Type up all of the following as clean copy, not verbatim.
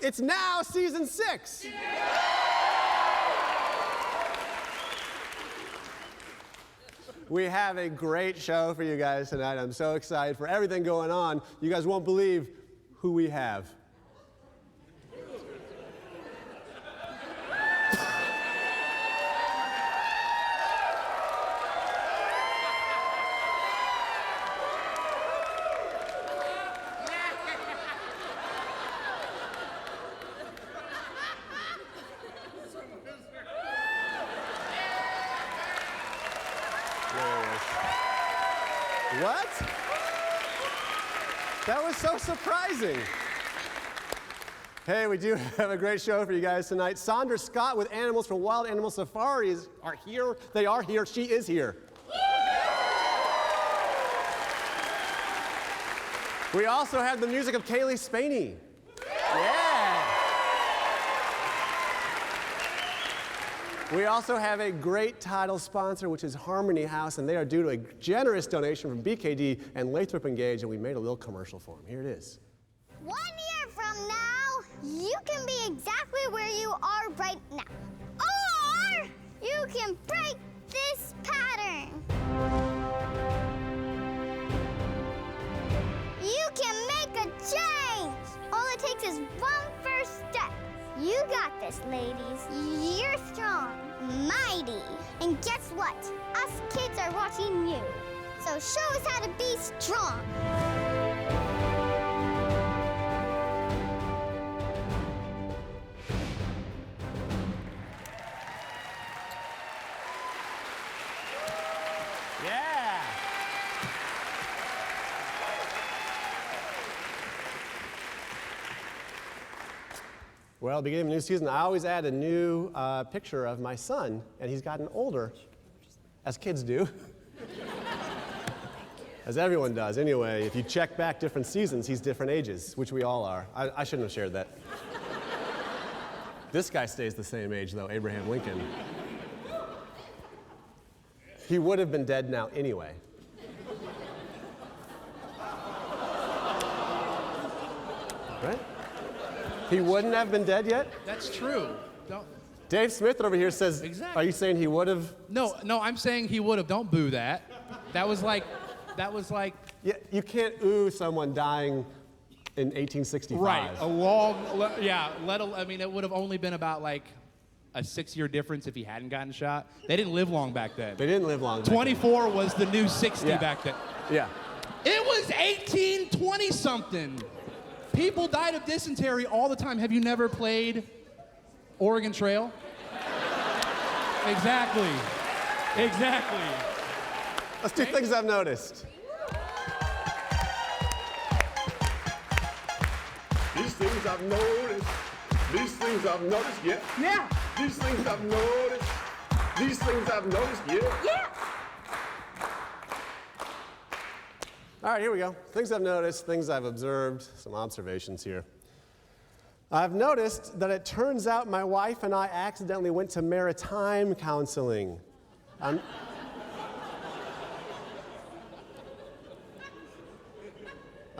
It's now season 6. We have a great show for you guys tonight. I'm so excited for everything going on. You guys won't believe who we have. What? That was so surprising. Hey, we do have a great show for you guys tonight. Sandra Scott with Animals for Wild Animal Safaris are here. They are here. She is here. We also have the music of Kaylee Spaney. Yeah. We also have a great title sponsor, which is Harmony House, and they are due to a generous donation from BKD and Lathrop Engage, and we made a little commercial for them. Here it is. 1 year from now, you can be exactly where you are right now. Or you can break this pattern. You can make a change. All it takes is one first step. You got this, ladies. You're strong, mighty. And guess what? Us kids are watching you. So show us how to be strong. Yeah. Well, beginning of a new season, I always add a new picture of my son, and he's gotten older, as kids do. As everyone does. Anyway, if you check back different seasons, he's different ages, which we all are. I shouldn't have shared that. This guy stays the same age, though, Abraham Lincoln. He would have been dead now anyway. Right? He wouldn't have been dead yet? That's true. Don't. Dave Smith over here says, Exactly. Are you saying he would have? No, I'm saying he would have. Don't boo that. That was like. Yeah, you can't ooh someone dying in 1865. Right. I mean, it would have only been about like a 6-year difference if he hadn't gotten shot. They didn't live long back then. They didn't live long back 24 was the new 60 Yeah. back then. Yeah. It was 1820-something. People died of dysentery all the time. Have you never played Oregon Trail? Exactly. Let's do things I've noticed. These things I've noticed. These things I've noticed, yeah. Yeah. These things I've noticed. These things I've noticed, yeah. Yeah. All right, here we go. Things I've noticed, things I've observed, some observations here. I've noticed that it turns out my wife and I accidentally went to maritime counseling. I'm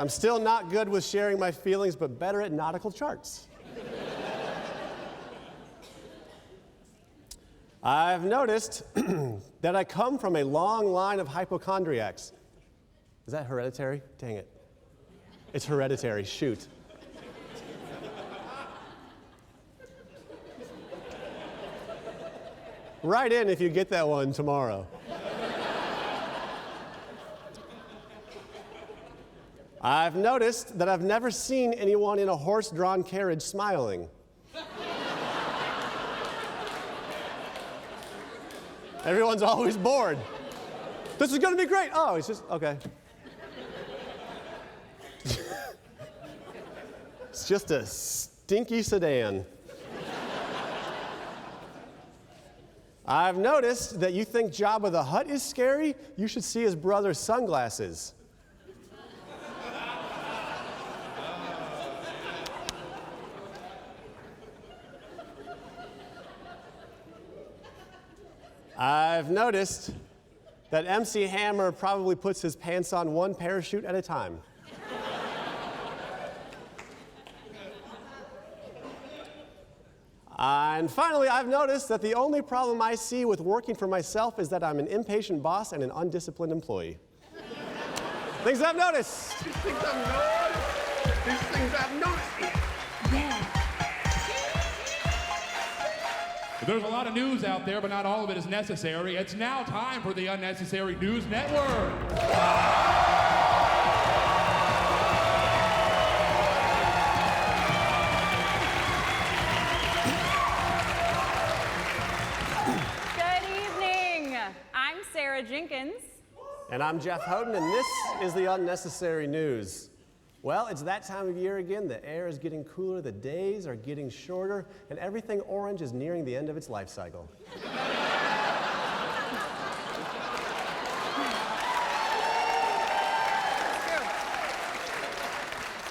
still not good with sharing my feelings, but better at nautical charts. I've noticed that I come from a long line of hypochondriacs. Is that hereditary? Dang it. It's hereditary, shoot. Write in if you get that one tomorrow. I've noticed that I've never seen anyone in a horse-drawn carriage smiling. Everyone's always bored. This is gonna be great. Oh, it's just, okay. It's just a stinky sedan. I've noticed that you think Jabba the Hutt is scary. You should see his brother's sunglasses. I've noticed that MC Hammer probably puts his pants on one parachute at a time. And finally, I've noticed that the only problem I see with working for myself is that I'm an impatient boss and an undisciplined employee. Things I've noticed. These things I've noticed. These things I've noticed. There's a lot of news out there, but not all of it is necessary. It's now time for the Unnecessary News Network. Jenkins. And I'm Jeff Houghton, and this is the Unnecessary News. Well, it's that time of year again. The air is getting cooler, the days are getting shorter, and everything orange is nearing the end of its life cycle. It's true.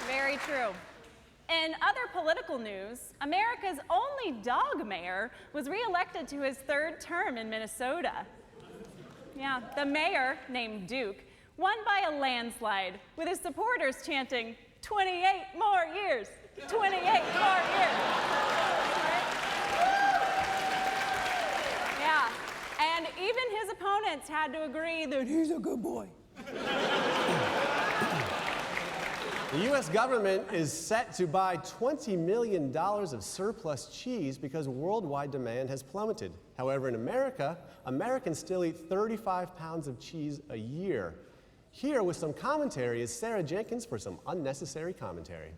Very true. In other political news, America's only dog mayor was reelected to his third term in Minnesota. Yeah, the mayor, named Duke, won by a landslide, with his supporters chanting, 28 more years, 28 more years. Right? Yeah, and even his opponents had to agree that he's a good boy. The U.S. government is set to buy $20 million of surplus cheese because worldwide demand has plummeted. However, in America, Americans still eat 35 pounds of cheese a year. Here with some commentary is Sarah Jenkins for some unnecessary commentary.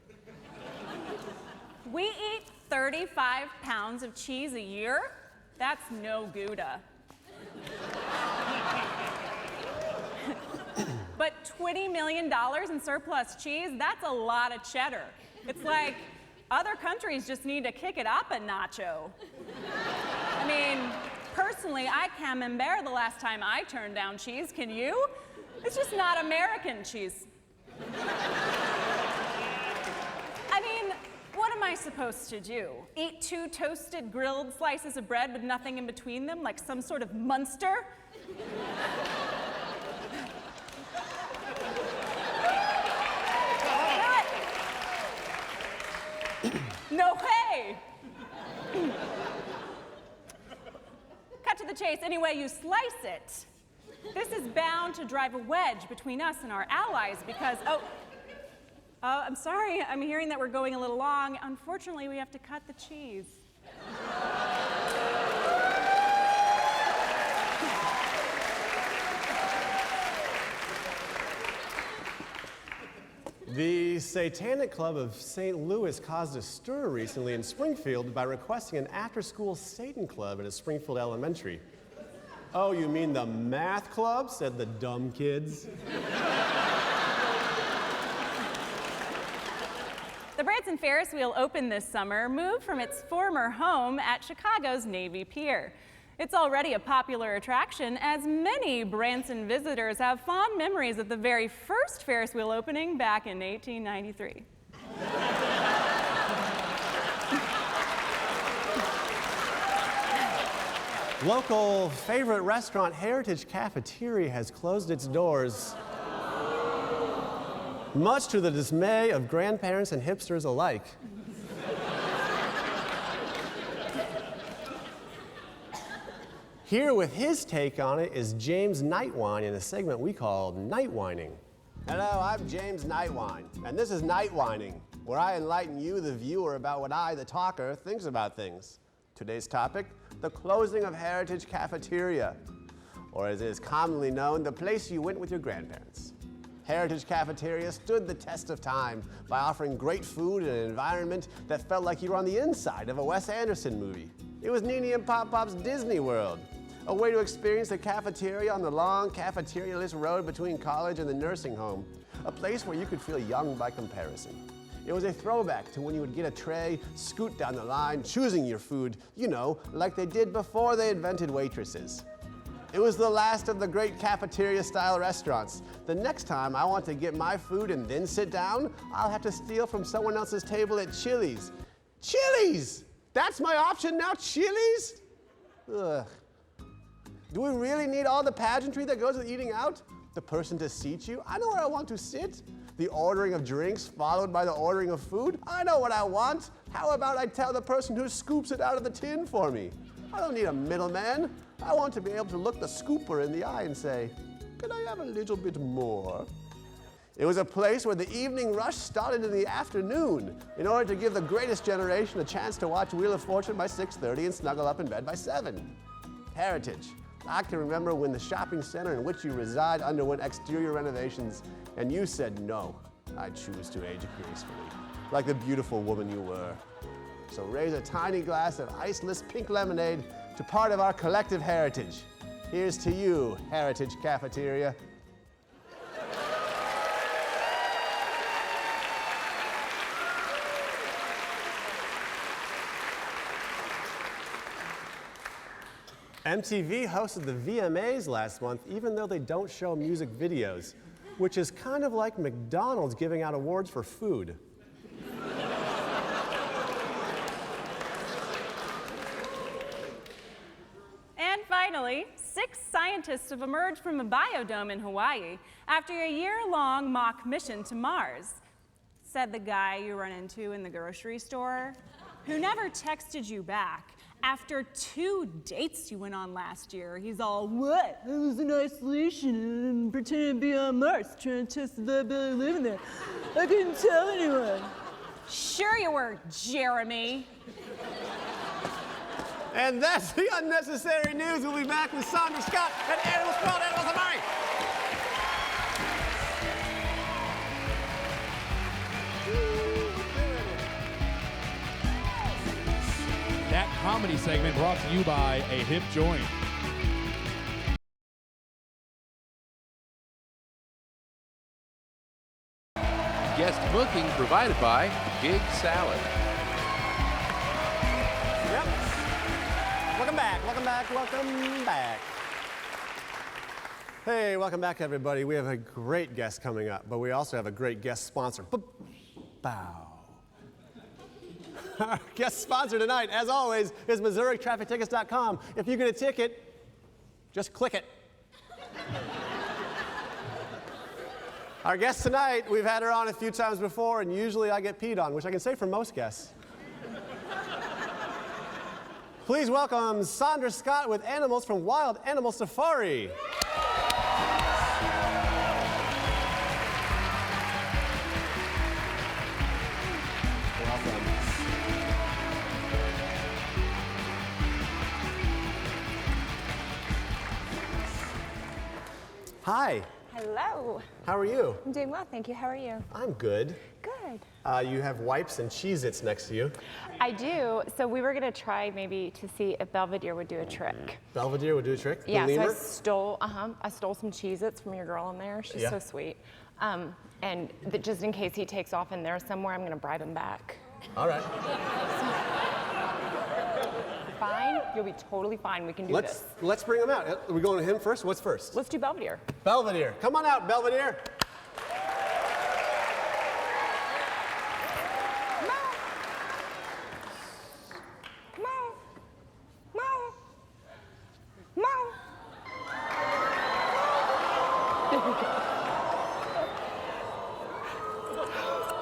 We eat 35 pounds of cheese a year? That's no Gouda. But $20 million in surplus cheese, that's a lot of cheddar. It's like other countries just need to kick it up a nacho. I mean, personally, I can't remember the last time I turned down cheese. Can you? It's just not American cheese. I mean, what am I supposed to do? Eat 2 toasted grilled slices of bread with nothing in between them, like some sort of monster? No way! Cut to the chase any way you slice it. This is bound to drive a wedge between us and our allies because, I'm sorry, I'm hearing that we're going a little long. Unfortunately, we have to cut the cheese. The Satanic Club of St. Louis caused a stir recently in Springfield by requesting an after-school Satan club at a Springfield elementary. Oh, you mean the math club? Said the dumb kids. The Branson Ferris wheel opened this summer moved from its former home at Chicago's Navy Pier. It's already a popular attraction, as many Branson visitors have fond memories of the very first Ferris wheel opening back in 1893. Local favorite restaurant Heritage Cafeteria has closed its doors, much to the dismay of grandparents and hipsters alike. Here with his take on it is James Nightwine in a segment we call Night Whining. Hello, I'm James Nightwine, and this is Night Whining, where I enlighten you, the viewer, about what I, the talker, thinks about things. Today's topic, the closing of Heritage Cafeteria, or as it is commonly known, the place you went with your grandparents. Heritage Cafeteria stood the test of time by offering great food in an environment that felt like you were on the inside of a Wes Anderson movie. It was Nene and Pop Pop's Disney World, a way to experience the cafeteria on the long cafeteria-less road between college and the nursing home, a place where you could feel young by comparison. It was a throwback to when you would get a tray, scoot down the line, choosing your food, you know, like they did before they invented waitresses. It was the last of the great cafeteria-style restaurants. The next time I want to get my food and then sit down, I'll have to steal from someone else's table at Chili's. Chili's! That's my option now, Chili's? Ugh. Do we really need all the pageantry that goes with eating out? The person to seat you? I know where I want to sit. The ordering of drinks followed by the ordering of food? I know what I want. How about I tell the person who scoops it out of the tin for me? I don't need a middleman. I want to be able to look the scooper in the eye and say, "Can I have a little bit more?" It was a place where the evening rush started in the afternoon in order to give the greatest generation a chance to watch Wheel of Fortune by 6:30 and snuggle up in bed by 7. Heritage. I can remember when the shopping center in which you reside underwent exterior renovations and you said, "No, I choose to age gracefully," like the beautiful woman you were. So raise a tiny glass of iceless pink lemonade to part of our collective heritage. Here's to you, Heritage Cafeteria. MTV hosted the VMAs last month, even though they don't show music videos, which is kind of like McDonald's giving out awards for food. And finally, 6 scientists have emerged from a biodome in Hawaii after a year-long mock mission to Mars, said the guy you run into in the grocery store, who never texted you back after 2 dates you went on last year. He's all, "What? I was in isolation and pretending to be on Mars, trying to test the viability of living there. I couldn't tell anyone." Sure you were, Jeremy. And that's the unnecessary news. We'll be back with Sandra Scott and Animals World, Animals of Murray. That comedy segment brought to you by A Hip Joint. Guest booking provided by Gig Salad. Yep. Welcome back, welcome back, welcome back. Hey, welcome back, everybody. We have a great guest coming up, but we also have a great guest sponsor. Bow. Our guest sponsor tonight, as always, is MissouriTrafficTickets.com. If you get a ticket, just click it. Our guest tonight, we've had her on a few times before, and usually I get peed on, which I can say for most guests. Please welcome Sandra Scott with Animals from Wild Animal Safari. Hi. Hello. How are you? I'm doing well, thank you. How are you? I'm good. Good. You have wipes and Cheez-Its next to you. I do. So we were going to try maybe to see if Belvedere would do a trick. Belvedere would do a trick? The Yeah, lemur? so I stole some Cheez-Its from your girl in there. She's so sweet. And just in case he takes off in there somewhere, I'm going to bribe him back. All right. Fine? You'll be totally fine. We can do this. Let's bring him out. Are we going to him first? What's first? Let's do Belvedere. Belvedere. Come on out, Belvedere.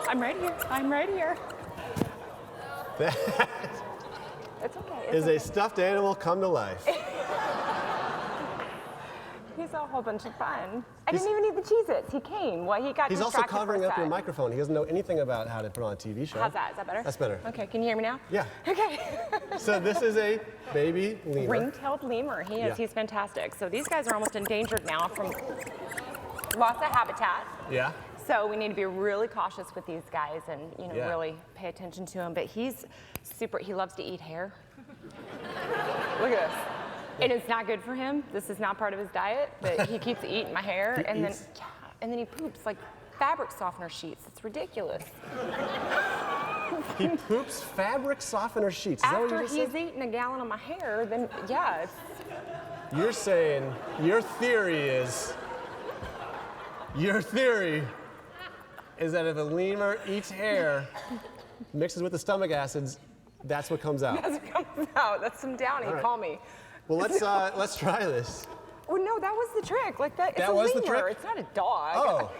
I'm right here. I'm right here. That It's okay. is a stuffed animal come to life. He's a whole bunch of fun. I didn't even need the Cheez-Its. He came. Well, he got He's also distracted covering for a up your sec. microphone. He doesn't know anything about how to put on a TV show. How's that? Is that better? That's better. Okay, can you hear me now? Yeah. Okay. So this is a baby lemur. Ring-tailed lemur. He is. Yeah. He's fantastic. So these guys are almost endangered now from loss of habitat. Yeah. So we need to be really cautious with these guys and Yeah. really pay attention to him. But he's super. He loves to eat hair. Look at this. And it's not good for him. This is not part of his diet. But he keeps eating my hair, and then he poops like fabric softener sheets. It's ridiculous. He poops fabric softener sheets. Is that what After you just he's said? eaten a gallon of my hair, then yeah, it's. You're saying your theory is that if a lemur eats hair, mixes with the stomach acids, that's what comes out. As it comes out, that's some downy. All right. Call me. Well, let's try this. Oh no, that was the trick. Like that. It's That a was the lemur. trick? It's not a dog. Oh.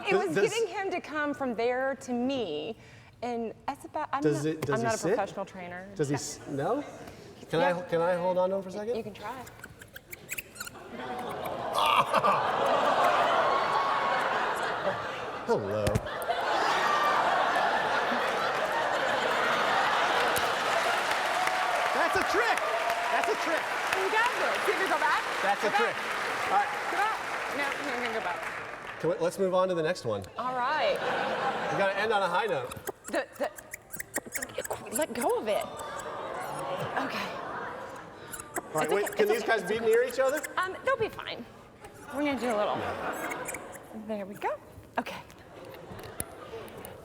it was getting him to come from there to me, and that's about. I'm not a professional trainer. Does he? No. Can I hold on to him for a second? You can try. Hello. That's a trick. That's a trick. You got this. Can you go back? That's a trick. All right. Go back. No, you're gonna go back. Let's move on to the next one. All right. We got to end on a high note. Let go of it. Okay. All right, wait, can these guys be near each other? They'll be fine. We're gonna do a little. There we go. Okay.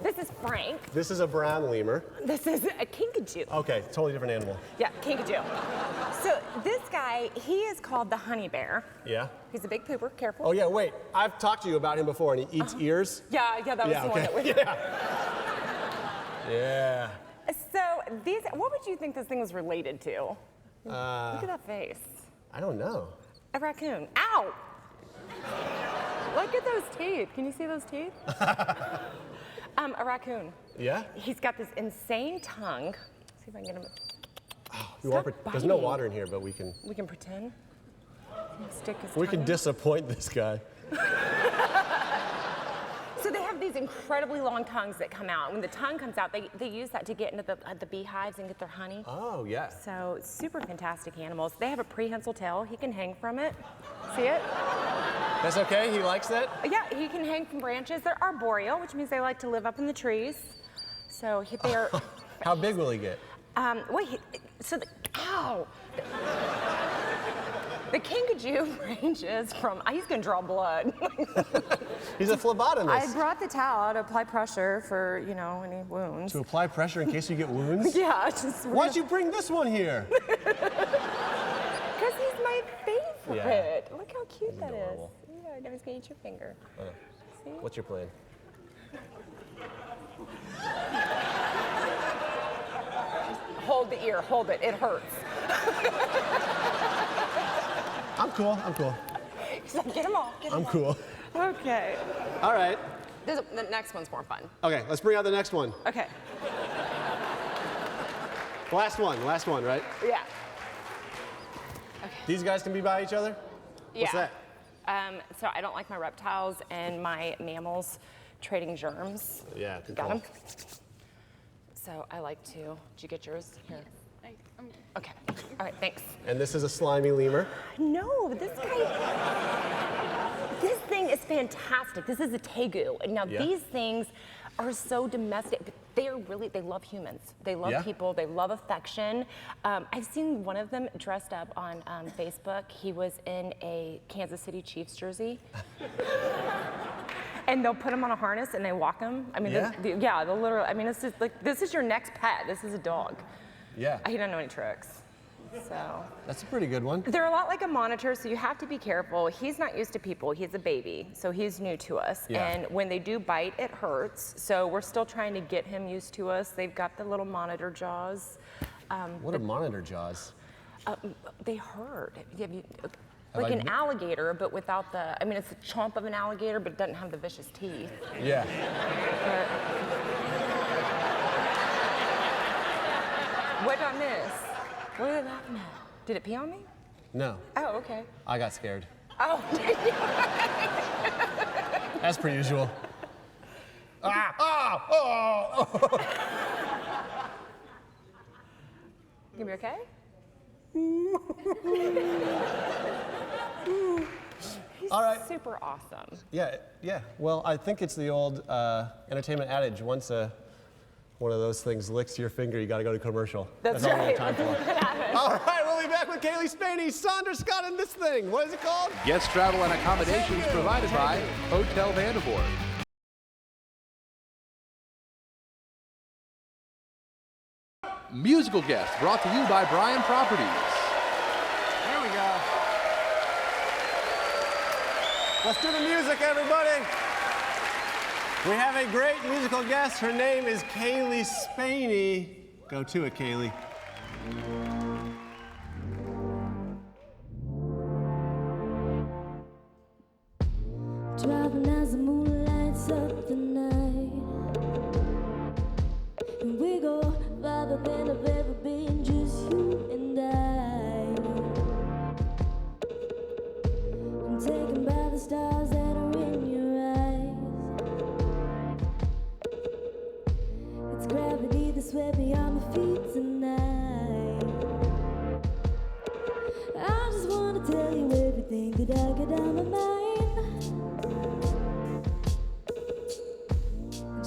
This is Frank. This is a brown lemur. This is a kinkajou. Okay, totally different animal. Yeah, kinkajou. So this guy, he is called the honey bear. Yeah? He's a big pooper, careful. Oh yeah, wait. I've talked to you about him before, and he eats ears. Yeah, that was the one that we... Yeah. So these, what would you think this thing was related to? Look at that face. I don't know. A raccoon. Ow! Look at those teeth. Can you see those teeth? A raccoon. Yeah? He's got this insane tongue. Let's see if I can get him. There's no water in here, but we can. We can pretend. Stick his We tongue can in. disappoint this guy. So they have these incredibly long tongues that come out. When the tongue comes out, they use that to get into the beehives and get their honey. Oh, yes. So super fantastic animals. They have a prehensile tail. He can hang from it. See it? That's okay? He likes that? Yeah, he can hang from branches. They're arboreal, which means they like to live up in the trees. So they're... How big will he get? Ow! The kinkajou ranges from, he's gonna draw blood. He's a phlebotomist. I brought the towel to apply pressure for, any wounds. To apply pressure in case you get wounds? Yeah, just... Why'd you bring this one here? Because he's my favorite. Yeah. Look how cute that adorable. is. Yeah, I was gonna eat your finger. See? What's your plan? Hold the ear, hold it, it hurts. I'm cool. He's like, get him off, I'm cool. Okay. All right. The next one's more fun. Okay, let's bring out the next one. Okay. Last one, right? Yeah. These guys can be by each other? What's that? So I don't like my reptiles and my mammals trading germs. Yeah, good Got call. them? So I like to, did you get yours? Here. Okay, all right, thanks. And this is a slimy lemur. No, this thing is fantastic. This is a tegu. Now these things are so domestic, but they love humans. They love people, they love affection. I've seen one of them dressed up on Facebook. He was in a Kansas City Chiefs jersey. And they'll put him on a harness and they walk him. I mean, they'll literally, it's just like, this is your next pet. This is a dog. Yeah. He doesn't know any tricks, so. That's a pretty good one. They're a lot like a monitor, so you have to be careful. He's not used to people. He's a baby, so he's new to us. Yeah. And when they do bite, it hurts. So we're still trying to get him used to us. They've got the little monitor jaws. What are monitor jaws? They hurt. Like an alligator, but without the, it's the chomp of an alligator, but it doesn't have the vicious teeth. Yeah. What did I miss? What are they laughing at? Did it pee on me? No. Oh, okay. I got scared. Oh, As per usual. Oh! You be okay? He's All right. super awesome. Yeah. Well, I think it's the old entertainment adage, once one of those things licks your finger, you gotta go to commercial. That's all we right. have time for. All right, we'll be back with Kaylee Spaney, Saunders Scott, and this thing. What is it called? Guest travel and accommodations provided by Hotel Vandervoort. Musical guest brought to you by Bryan Properties. Here we go. Let's do the music, everybody. We have a great musical guest. Her name is Kaylee Spaney. Go to it, Kaylee. Driving as the moonlight sun.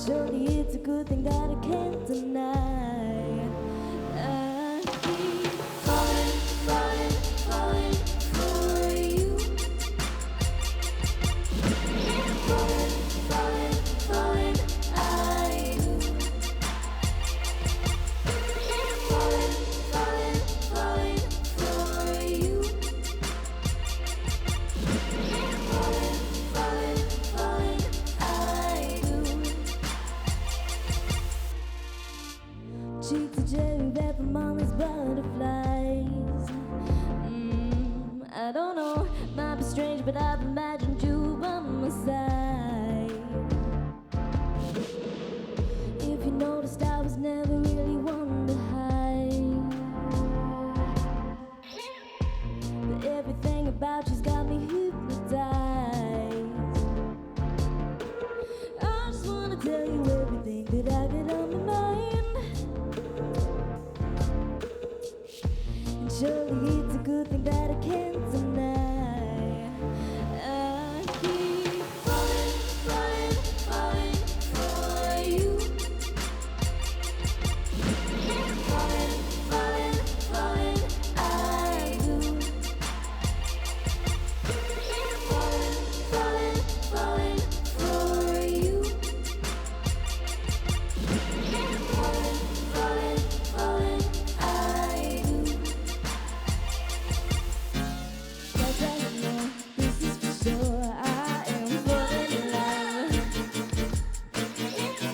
Surely it's a good thing that I can't deny. I keep falling, falling, falling for you. Falling, falling, falling, I do. Falling, falling, falling for you. Falling, falling, falling, I do. Cheeks are cherry red from all these butterflies. I don't know, might be strange, but I've imagined you by my side. If you noticed, I was never really one to hide. But everything about you's got me hypnotized. I just wanna tell you everything that I get on my mind. And surely it's a good thing that I can't deny. I keep falling, falling, falling for you. Falling, falling, falling, I do. Falling, falling, falling for you. Falling, falling, falling, I do. 'Cause I know this is for sure. I am falling in love.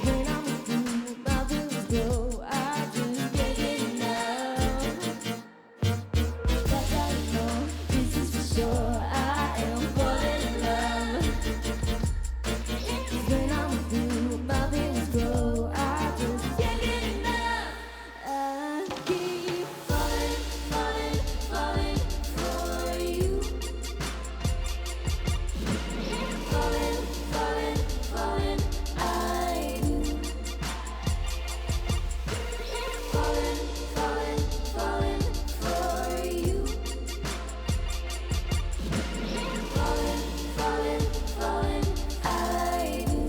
When I'm with you, my feelings grow. I just can't get enough. 'Cause I know this is for sure. I am falling in love. When I'm with you, my feelings grow. I just can't get enough. I keep falling, falling, falling for you. Falling, falling, falling, I do. Falling, falling, falling for you. Falling, falling, falling, I do.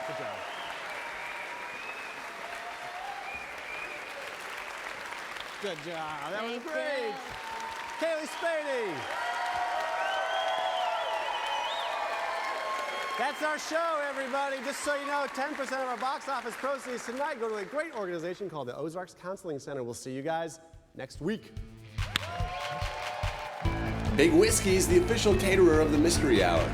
Good job. Good job. That was great. Kaylee Spady. That's our show, everybody. Just so you know, 10% of our box office proceeds tonight go to a great organization called the Ozarks Counseling Center. We'll see you guys next week. Big Whiskey is the official caterer of the Mystery Hour.